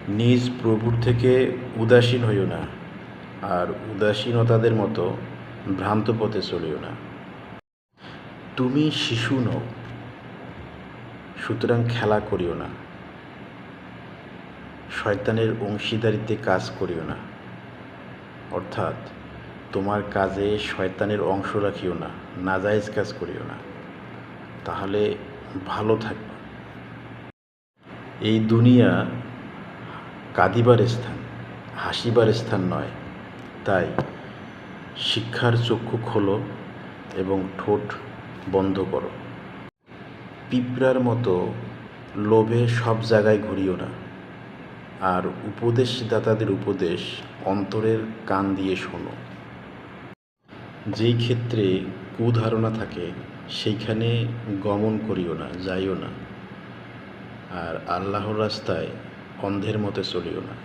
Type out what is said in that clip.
নিজ প্রভুর থেকে উদাসীন হইও না, আর উদাসীনতাদের মতো ভ্রান্ত পথে চলিও না। তুমি শিশু নও, সুতরাং খেলা করিও না, শয়তানের অংশীদারিত্বে কাজ করিও না। অর্থাৎ তোমার কাজে শয়তানের অংশ রাখিও না, নাজায়েজ কাজ করিও না, তাহলে ভালো থাকবে। এই দুনিয়া কাঁদিবার স্থান, হাসিবার স্থান নয়। তাই শিক্ষার চক্ষু খোলো এবং ঠোঁট বন্ধ করো। পিঁপড়ার মতো লোভে সব জায়গায় ঘুরিও না, আর উপদেশদাতাদের উপদেশ অন্তরের কান দিয়ে শোনো। যেই ক্ষেত্রে কুধারণা থাকে সেইখানে গমন করিও না, যাইও না, আর আল্লাহর রাস্তায় অন্ধের মতো চলিও না।